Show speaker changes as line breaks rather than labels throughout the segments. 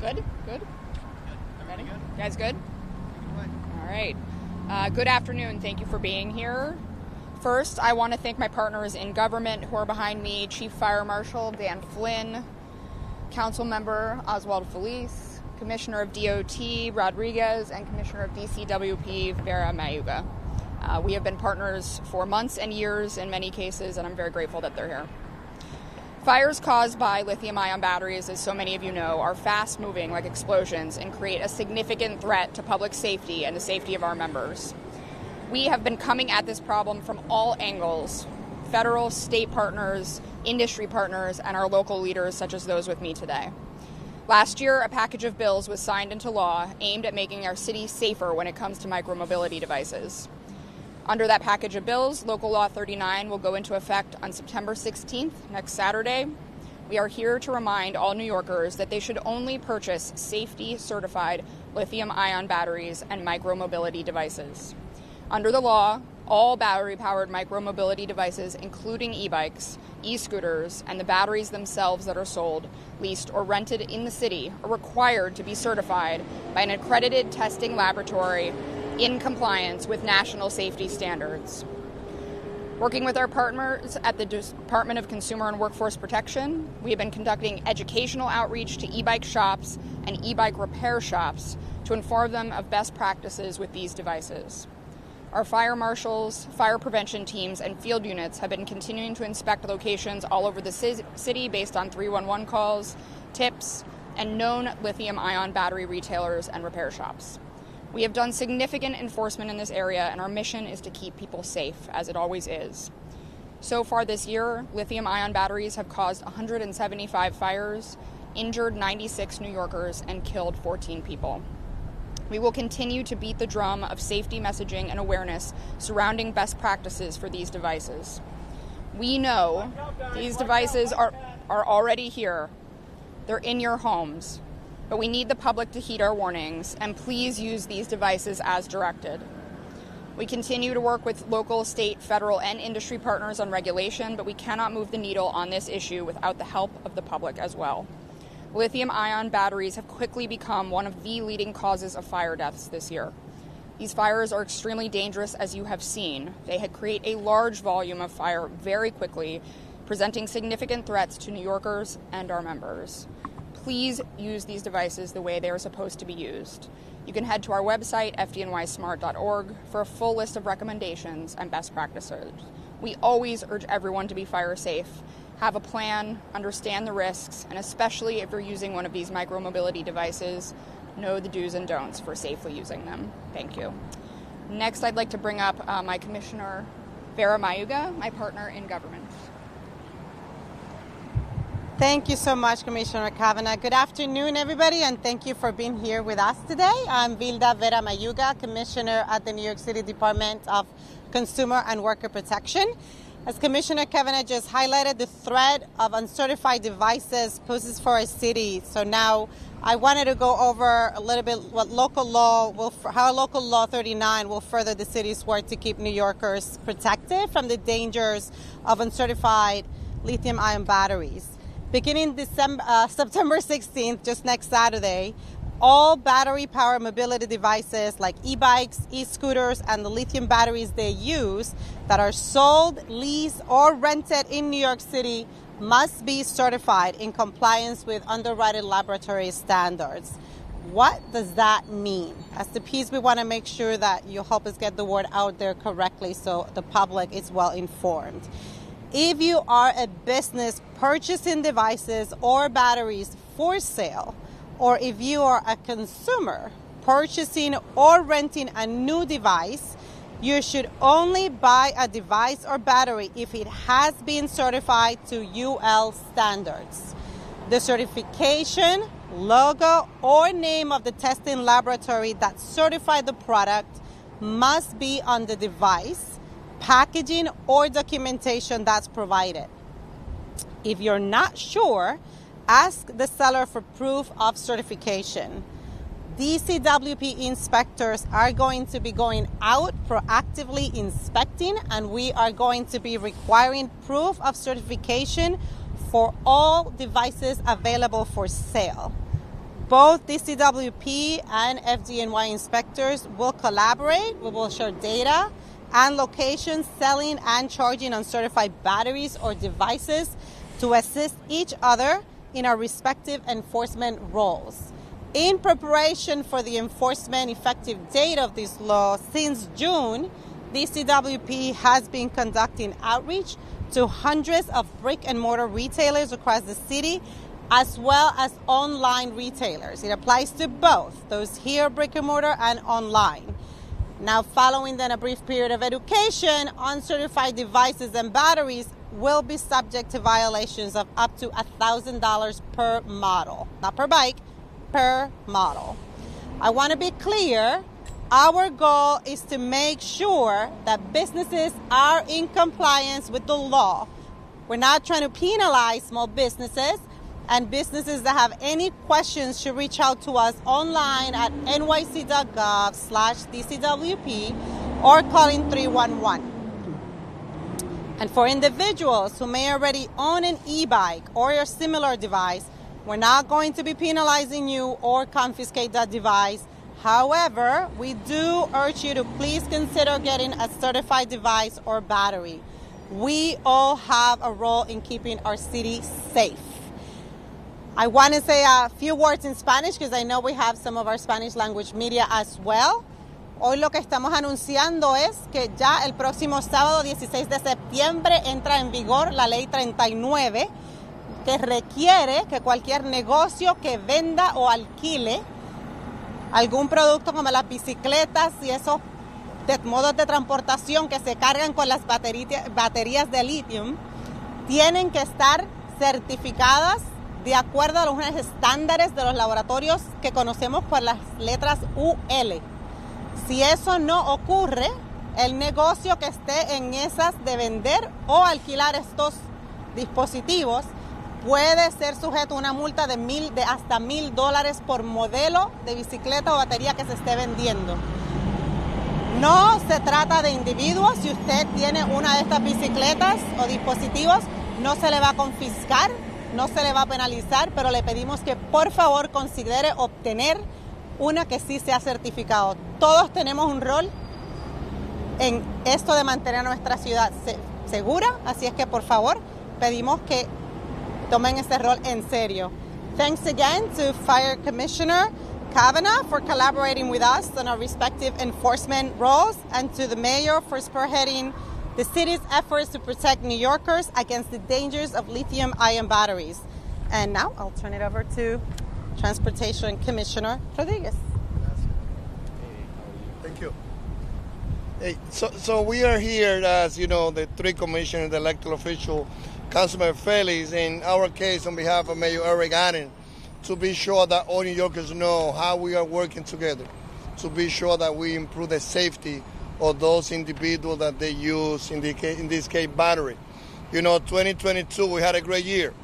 Good? Good?
Ready?
You guys good? All right. Good afternoon. Thank you for being here. First, I want to thank my partners in government who are behind me, Chief Fire Marshal Dan Flynn, Council Member Oswald Felice, Commissioner of DOT Rodriguez, and Commissioner of DCWP Vera Mayuga. We have been partners for months and years in many cases, and I'm very grateful that they're here. Fires caused by lithium-ion batteries, as so many of you know, are fast-moving like explosions and create a significant threat to public safety and the safety of our members. We have been coming at this problem from all angles: federal, state partners, industry partners, and our local leaders, such as those with me today. Last year, a package of bills was signed into law aimed at making our city safer when it comes to micromobility devices. Under that package of bills, Local Law 39 will go into effect on September 16th, next Saturday. We are here to remind all New Yorkers that they should only purchase safety-certified lithium-ion batteries and micromobility devices. Under the law, all battery-powered micromobility devices, including e-bikes, e-scooters, and the batteries themselves that are sold, leased, or rented in the city, are required to be certified by an accredited testing laboratory in compliance with national safety standards. Working with our partners at the Department of Consumer and Workforce Protection, we have been conducting educational outreach to e-bike shops and e-bike repair shops to inform them of best practices with these devices. Our fire marshals, fire prevention teams, and field units have been continuing to inspect locations all over the city based on 311 calls, tips, and known lithium-ion battery retailers and repair shops. We have done significant enforcement in this area, and our mission is to keep people safe, as it always is. So far this year, lithium-ion batteries have caused 175 fires, injured 96 New Yorkers, and killed 14 people. We will continue to beat the drum of safety messaging and awareness surrounding best practices for these devices. We know these devices are already here. They're in your homes. But we need the public to heed our warnings, and please use these devices as directed. We continue to work with local, state, federal, and industry partners on regulation, but we cannot move the needle on this issue without the help of the public as well. Lithium-ion batteries have quickly become one of the leading causes of fire deaths this year. These fires are extremely dangerous, as you have seen. They create a large volume of fire very quickly, presenting significant threats to New Yorkers and our members. Please use these devices the way they are supposed to be used. You can head to our website, FDNYSmart.org, for a full list of recommendations and best practices. We always urge everyone to be fire safe, have a plan, understand the risks, and especially if you're using one of these micromobility devices, know the do's and don'ts for safely using them. Thank you. Next, I'd like to bring up my Commissioner, Vera Mayuga, my partner in government.
Thank you so much, Commissioner Kavanagh. Good afternoon, everybody, and thank you for being here with us today. I'm Vilda Vera Mayuga, Commissioner at the New York City Department of Consumer and Worker Protection. As Commissioner Kavanagh just highlighted, the threat of uncertified devices poses for our city. So now I wanted to go over a little bit what how Local Law 39 will further the city's work to keep New Yorkers protected from the dangers of uncertified lithium-ion batteries. Beginning September 16th, just next Saturday, all battery-powered mobility devices like e-bikes, e-scooters, and the lithium batteries they use that are sold, leased, or rented in New York City must be certified in compliance with underwritten laboratory standards. What does that mean? As the piece, we want to make sure that you help us get the word out there correctly so the public is well informed. If you are a business purchasing devices or batteries for sale, or if you are a consumer purchasing or renting a new device, you should only buy a device or battery if it has been certified to UL standards. The certification, logo, or name of the testing laboratory that certified the product must be on the device, packaging, or documentation that's provided. If you're not sure, ask the seller for proof of certification. DCWP inspectors are going to be going out proactively inspecting, and we are going to be requiring proof of certification for all devices available for sale. Both DCWP and FDNY inspectors will collaborate. We will share data and locations selling and charging uncertified batteries or devices to assist each other in our respective enforcement roles. In preparation for the enforcement effective date of this law, since June, DCWP has been conducting outreach to hundreds of brick and mortar retailers across the city, as well as online retailers. It applies to both, those here brick and mortar and online. Now, following then a brief period of education, uncertified devices and batteries will be subject to violations of up to $1,000 per model. Not per bike, per model. I want to be clear, our goal is to make sure that businesses are in compliance with the law. We're not trying to penalize small businesses, and businesses that have any questions should reach out to us online at nyc.gov/DCWP or calling 311. And for individuals who may already own an e-bike or a similar device, we're not going to be penalizing you or confiscate that device. However, we do urge you to please consider getting a certified device or battery. We all have a role in keeping our city safe. I want to say a few words in Spanish because I know we have some of our Spanish language media as well. Hoy lo que estamos anunciando es que ya el próximo sábado 16 de septiembre entra en vigor la Ley 39, que requiere que cualquier negocio que venda o alquile algún producto como las bicicletas y esos modos de transportación que se cargan con las baterías de litio, tienen que estar certificadas de acuerdo a los estándares de los laboratorios que conocemos por las letras UL. Si eso no ocurre, el negocio que esté en esas de vender o alquilar estos dispositivos puede ser sujeto a una multa de hasta $1,000 por modelo de bicicleta o batería que se esté vendiendo. No se trata de individuos. Si usted tiene una de estas bicicletas o dispositivos, no se le va a confiscar, no se le va a penalizar, pero le pedimos que por favor considere obtener una que sí sea certificado. Todos tenemos un rol en esto de mantener nuestra ciudad segura, así es que por favor pedimos que tomen ese rol en serio. Thanks again to Fire Commissioner Kavanagh for collaborating with us on our respective enforcement roles, and to the mayor for spearheading the city's efforts to protect New Yorkers against the dangers of lithium-ion batteries. And now I'll turn it over to Transportation Commissioner Rodriguez.
Thank you. Hey, so we are here as, you know, the three commissioners, the elected official, Councilman Felix, in our case on behalf of Mayor Eric Allen, to be sure that all New Yorkers know how we are working together, to be sure that we improve the safety of those individuals that they use, in this case, battery. You know, 2022, we had a great year.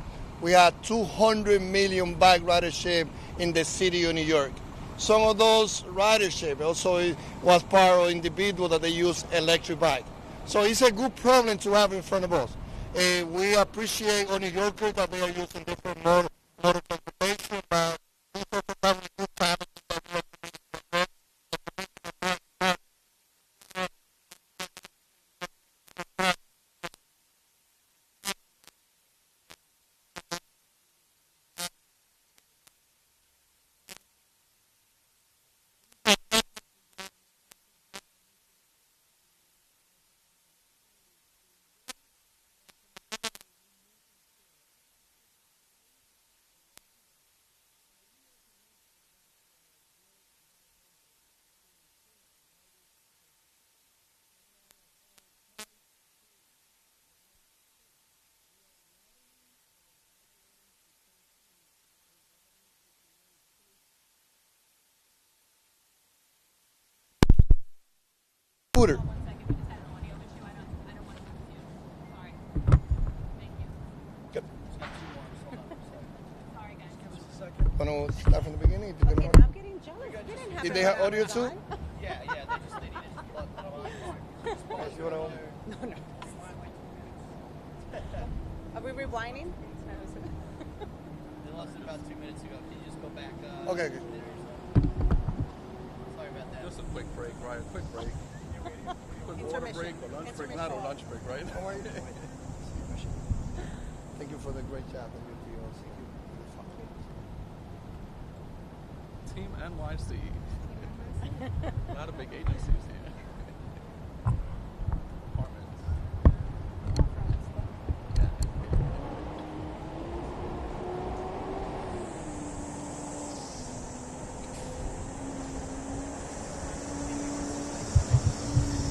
We had 200 million bike ridership in the city of New York. Some of those ridership also was part of individuals that they use electric bike. So it's a good problem to have in front of us. We appreciate all New Yorkers that they are using different motor transportation, but we also have a good time. Scooter. Want to start from the beginning?
Okay, I'm getting jealous.
Did they have audio too?
Yeah, they just needed
No. Are we rewinding?
They lost it about 2 minutes ago. Can you just go back?
Okay.
Sorry about that.
Just a quick break, right? A quick break. Quick water break or lunch break? Not a lunch break, right?
How are you? Thank you for the great job that you do.
Team NYC. Not a big agency here. Apartments.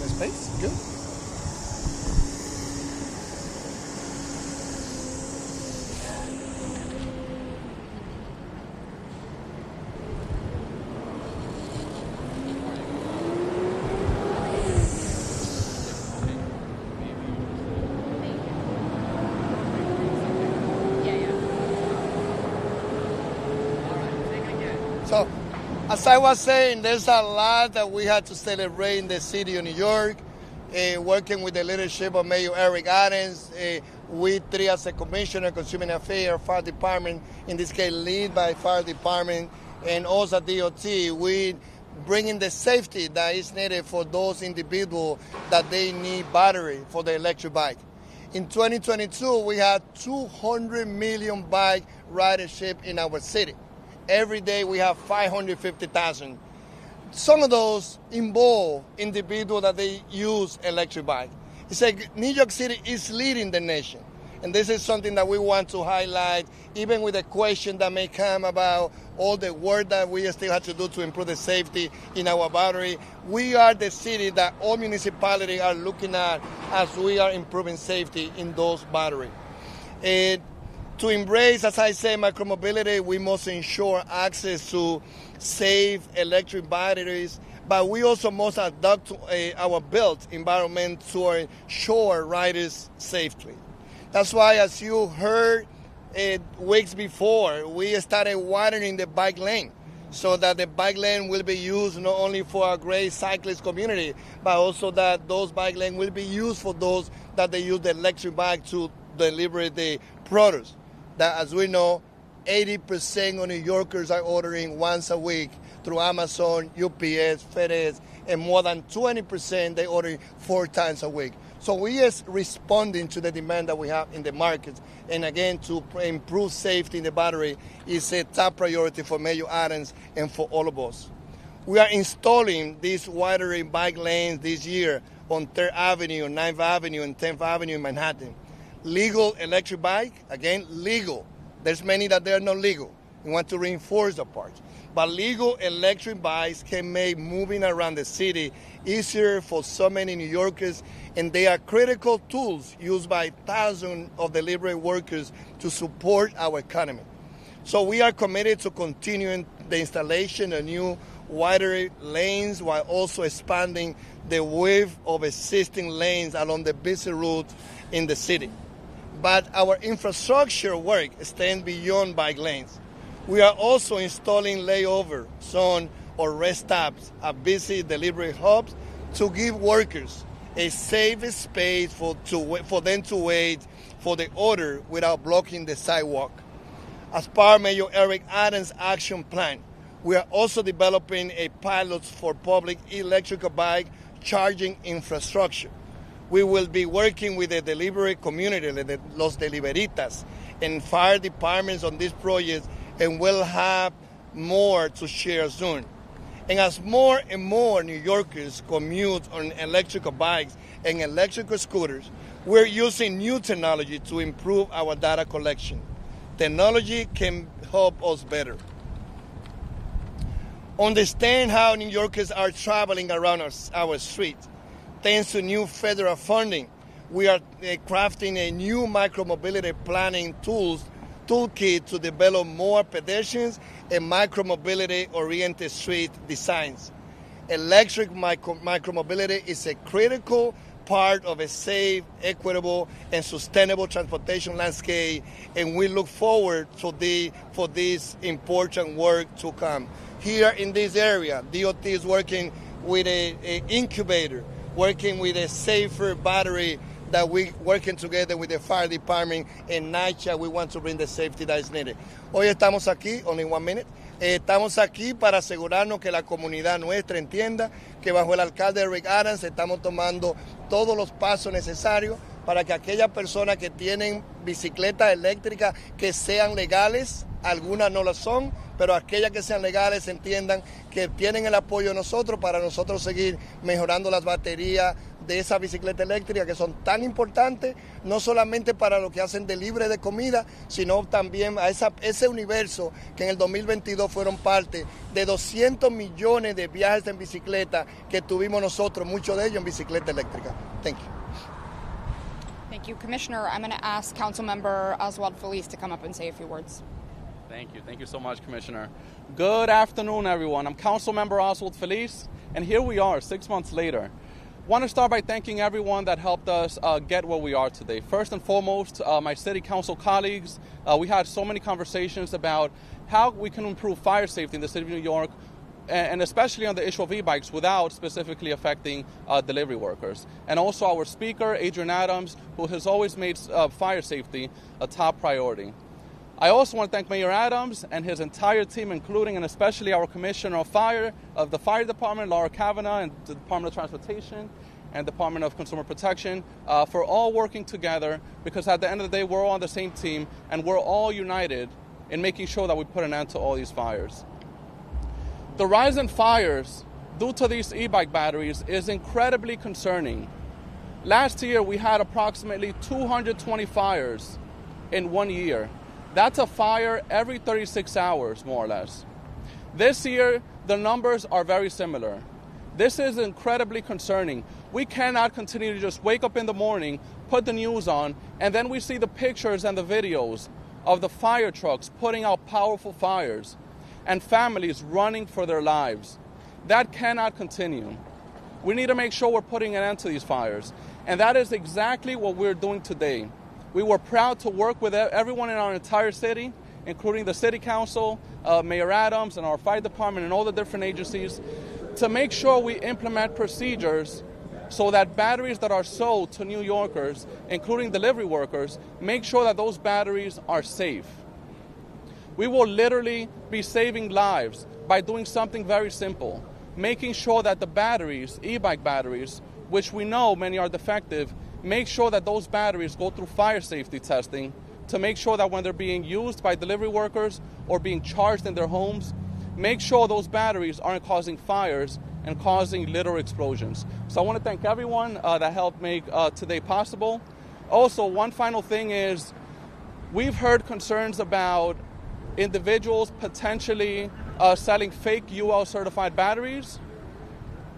The space? Good. So, as I was saying, there's a lot that we had to celebrate in the city of New York, working with the leadership of Mayor Eric Adams. We three as a commissioner, Consumer Affairs, Fire Department, in this case led by Fire Department, and also DOT, we bringing the safety that is needed for those individuals that they need battery for the electric bike. In 2022, we had 200 million bike ridership in our city. Every day we have 550,000. Some of those involve individuals that they use electric bike. It's like New York City is leading the nation. And this is something that we want to highlight, even with the question that may come about all the work that we still have to do to improve the safety in our battery. We are the city that all municipalities are looking at as we are improving safety in those batteries. To embrace, as I say, micromobility, we must ensure access to safe electric batteries, but we also must adapt our built environment to ensure riders safely. That's why, as you heard weeks before, we started widening the bike lane so that the bike lane will be used not only for a great cyclist community, but also that those bike lanes will be used for those that they use the electric bike to deliver the products. That, as we know, 80% of New Yorkers are ordering once a week through Amazon, UPS, FedEx, and more than 20% they order 4 times a week. So we are responding to the demand that we have in the market. And again, to improve safety in the battery is a top priority for Mayor Adams and for all of us. We are installing these wider bike lanes this year on 3rd Avenue, 9th Avenue, and 10th Avenue in Manhattan. Legal electric bike, again, legal. There's many that they're not legal. We want to reinforce the part. But legal electric bikes can make moving around the city easier for so many New Yorkers, and they are critical tools used by thousands of delivery workers to support our economy. So we are committed to continuing the installation of new wider lanes while also expanding the width of existing lanes along the busy routes in the city. But our infrastructure work extends beyond bike lanes. We are also installing layover zone or rest stops at busy delivery hubs to give workers a safe space for them to wait for the order without blocking the sidewalk. As part of Mayor Eric Adams' action plan, we are also developing a pilot for public electrical bike charging infrastructure. We will be working with the delivery community, los deliberitas, and fire departments on this project, and we'll have more to share soon. And as more and more New Yorkers commute on electrical bikes and electrical scooters, we're using new technology to improve our data collection. Technology can help us better. Understand how New Yorkers are traveling around our streets. Thanks to new federal funding, we are crafting a new micromobility planning toolkit to develop more pedestrians and micromobility-oriented street designs. Electric micromobility is a critical part of a safe, equitable, and sustainable transportation landscape, and we look forward for this important work to come. Here in this area, DOT is working with an incubator, working with a safer battery that we working together with the fire department and NYCHA. We want to bring the safety that is needed. Hoy estamos aquí, only 1 minute, Estamos aquí para asegurarnos que la comunidad nuestra entienda que bajo el alcalde Eric Adams estamos tomando todos los pasos necesarios para que aquellas personas que tienen bicicletas eléctricas que sean legales, algunas no lo son, pero aquellas que sean legales entiendan que tienen el apoyo de nosotros para nosotros seguir mejorando las baterías de esa bicicleta eléctrica que son tan importantes, no solamente para lo que hacen delivery de comida, sino también a ese universo que en el 2022 fueron parte de 200 millones de viajes en bicicleta que tuvimos nosotros, muchos de ellos en bicicleta eléctrica. Thank you.
Thank you, Commissioner. I'm going to ask Councilmember Oswald Feliz to come up and say a few words.
Thank you. Thank you so much, Commissioner. Good afternoon, everyone. I'm Councilmember Oswald Feliz, and here we are 6 months later. I want to start by thanking everyone that helped us get where we are today. First and foremost, my city council colleagues. We had so many conversations about how we can improve fire safety in the city of New York, and especially on the issue of e-bikes without specifically affecting delivery workers. And also our speaker, Adrian Adams, who has always made fire safety a top priority. I also want to thank Mayor Adams and his entire team, including and especially our Commissioner of Fire of the Fire Department, Laura Kavanagh, and the Department of Transportation and Department of Consumer Protection for all working together, because at the end of the day, we're all on the same team and we're all united in making sure that we put an end to all these fires. The rise in fires due to these e-bike batteries is incredibly concerning. Last year, we had approximately 220 fires in 1 year. That's a fire every 36 hours, more or less. This year, the numbers are very similar. This is incredibly concerning. We cannot continue to just wake up in the morning, put the news on, and then we see the pictures and the videos of the fire trucks putting out powerful fires and families running for their lives. That cannot continue. We need to make sure we're putting an end to these fires. And that is exactly what we're doing today. We were proud to work with everyone in our entire city, including the City Council, Mayor Adams, and our fire department, and all the different agencies, to make sure we implement procedures so that batteries that are sold to New Yorkers, including delivery workers, make sure that those batteries are safe. We will literally be saving lives by doing something very simple, making sure that the batteries, e-bike batteries, which we know many are defective, make sure that those batteries go through fire safety testing to make sure that when they're being used by delivery workers or being charged in their homes, make sure those batteries aren't causing fires and causing literal explosions. So I want to thank everyone that helped make today possible. Also, one final thing is we've heard concerns about individuals potentially selling fake UL certified batteries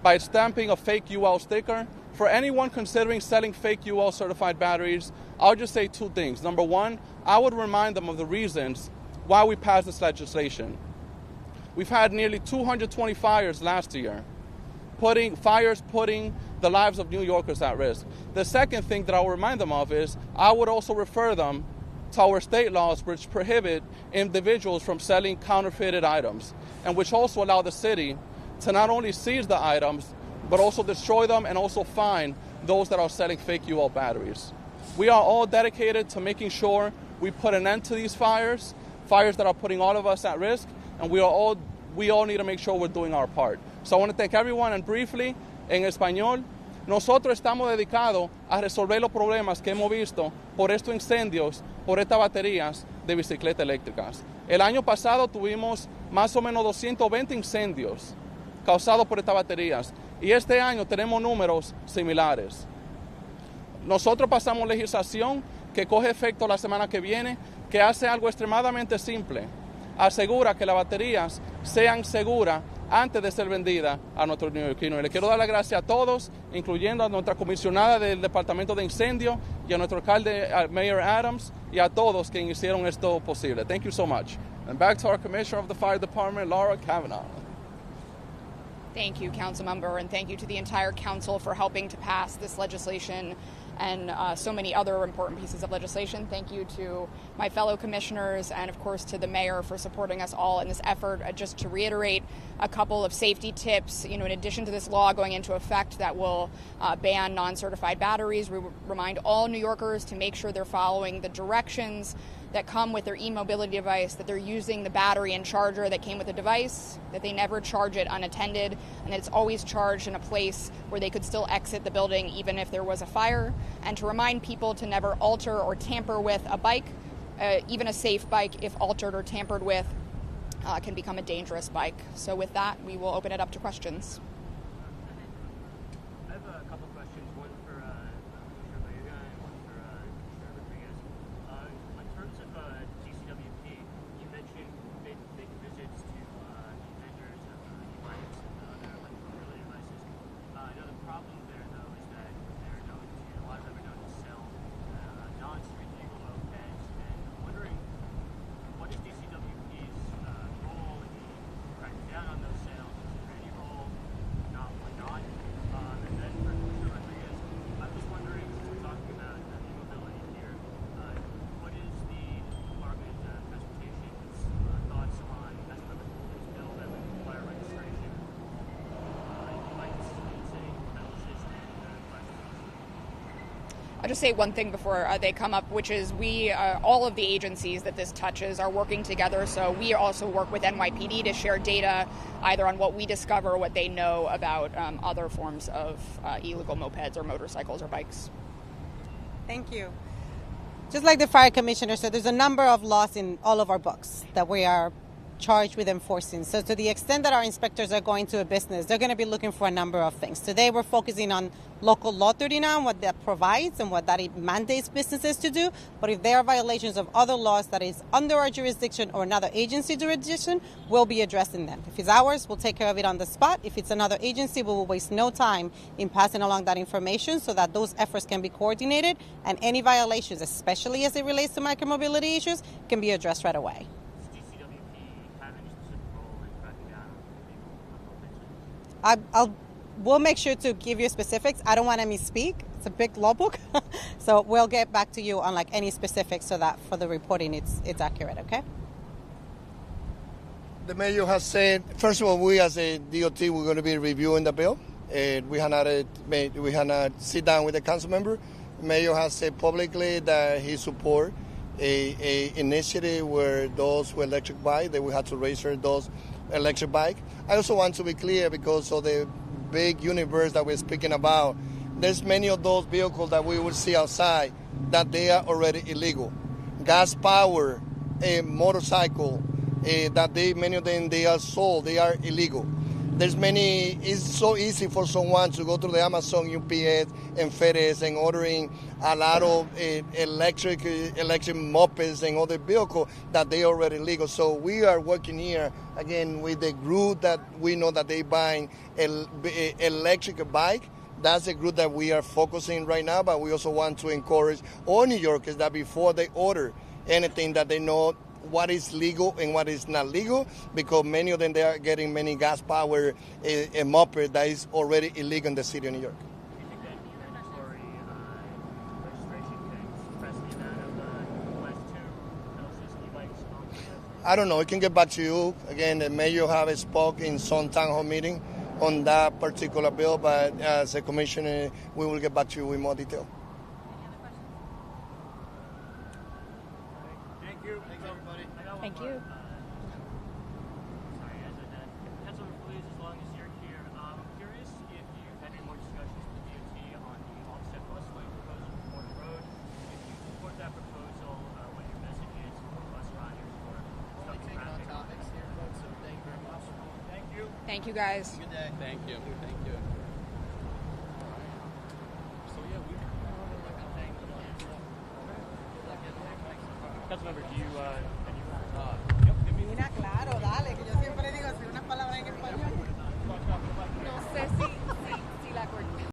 by stamping a fake UL sticker. For anyone considering selling fake UL certified batteries, I'll just say two things. Number one, I would remind them of the reasons why we passed this legislation. We've had nearly 220 fires last year, putting the lives of New Yorkers at risk. The second thing that I'll remind them of is I would also refer them to our state laws which prohibit individuals from selling counterfeited items and which also allow the city to not only seize the items, but also destroy them and also fine those that are selling fake UL batteries. We are all dedicated to making sure we put an end to these fires that are putting all of us at risk, and we all need to make sure we're doing our part. So I want to thank everyone, and briefly, en español, nosotros estamos dedicados a resolver los problemas que hemos visto por estos incendios, por estas baterías de bicicletas eléctricas. El año pasado tuvimos más o menos 220 incendios causados por estas baterías. Y este año tenemos números similares. Nosotros pasamos legislación que coge efecto la semana que viene, que hace algo extremadamente simple. Asegura que las baterías sean seguras antes de ser vendidas a nuestros neoyorquinos. Y le quiero dar las gracias a todos, incluyendo a nuestra comisionada del Departamento de Incendio y a nuestro alcalde, Mayor Adams, y a todos que hicieron esto posible. Thank you so much. And back to our Commissioner of the Fire Department, Laura Kavanagh.
Thank you, Councilmember, and thank you to the entire council for helping to pass this legislation and so many other important pieces of legislation. Thank you to my fellow commissioners and, of course, to the mayor for supporting us all in this effort. Just to reiterate a couple of safety tips, in addition to this law going into effect that will ban non-certified batteries, we remind all New Yorkers to make sure they're following the directions that come with their e-mobility device, that they're using the battery and charger that came with the device, that they never charge it unattended, and that it's always charged in a place where they could still exit the building even if there was a fire, and to remind people to never alter or tamper with a bike. Even a safe bike, if altered or tampered with, can become a dangerous bike. So with that, we will open it up to questions.
I have a couple questions, one for Commissioner Laura and one for Commissioner Rodriguez. In terms of DCWP, you mentioned making visits to vendors of e-bikes and other electric-related devices. I know the problem there, though, is that they're known to, a lot of them are known to sell non-street legal mopeds, and I'm wondering, what is DCWP's role in cracking down on those sales? Is there any role? Not, why not? And then for Commissioner Rodriguez, I was wondering, since we're talking about e-mobility here, what is the Department of Transportation's thoughts on that sort of a holders bill that would require registration? E-bikes, say, pedal assist and bicycles.
I'll just say one thing before they come up, which is we, all of the agencies that this touches are working together. So we also work with NYPD to share data either on what we discover or what they know about other forms of illegal mopeds or motorcycles or bikes.
Thank you. Just like the fire commissioner said, there's a number of laws in all of our books that we are charged with enforcing. So to the extent that our inspectors are going to a business, they're going to be looking for a number of things. Today we're focusing on local law 39, what that provides and what that it mandates businesses to do. But if there are violations of other laws that is under our jurisdiction or another agency jurisdiction, we'll be addressing them. If it's ours, we'll take care of it on the spot. If it's another agency, we will waste no time in passing along that information so that those efforts can be coordinated and any violations, especially as it relates to micromobility issues, can be addressed right away. We'll make sure to give you specifics. I don't want to misspeak. It's a big law book. So we'll get back to you on like any specifics so that for the reporting it's accurate, okay?
The mayor has said, first of all, we as a DOT, we're going to be reviewing the bill. We have not sit down with the council member. The mayor has said publicly that he support a initiative where those with electric bike, that we have to register those electric bike. I also want to be clear because of the big universe that we're speaking about. There's many of those vehicles that we will see outside that they are already illegal. Gas power, a motorcycle, that many of them they are sold, they are illegal. It's so easy for someone to go to the Amazon, UPS, and FedEx and ordering a lot of electric mopeds and other vehicles that they are already legal. So we are working here, again, with the group that we know that they buying electric bike. That's the group that we are focusing right now, but we also want to encourage all New Yorkers that before they order anything that they know what is legal and what is not legal, because many of them they are getting many gas power a moped that is already illegal in the city of New York.
Do you think that mandatory registration can suppress the amount of Class 2 pedal assist e-bikes on the
I don't know. I can get back to you. Again, the mayor have spoke in some town hall meeting on that particular bill, but as a commissioner, we will get back to you with more detail.
Thank you. Thanks, everybody.
Thank you.
Sorry, Councilman Feliz, as long as you're here, I'm curious if you've had any more discussions with the DOT on the offset bus lane proposal for Porter Road. If you support that proposal, what your message is for bus riders or
Only taking on topics here, folks, so thank you very much.
Thank you.
Thank you, guys.
Good day.
Thank you. Thank you. So yeah, we.
Councilmember, do you?
Mira, claro, dale.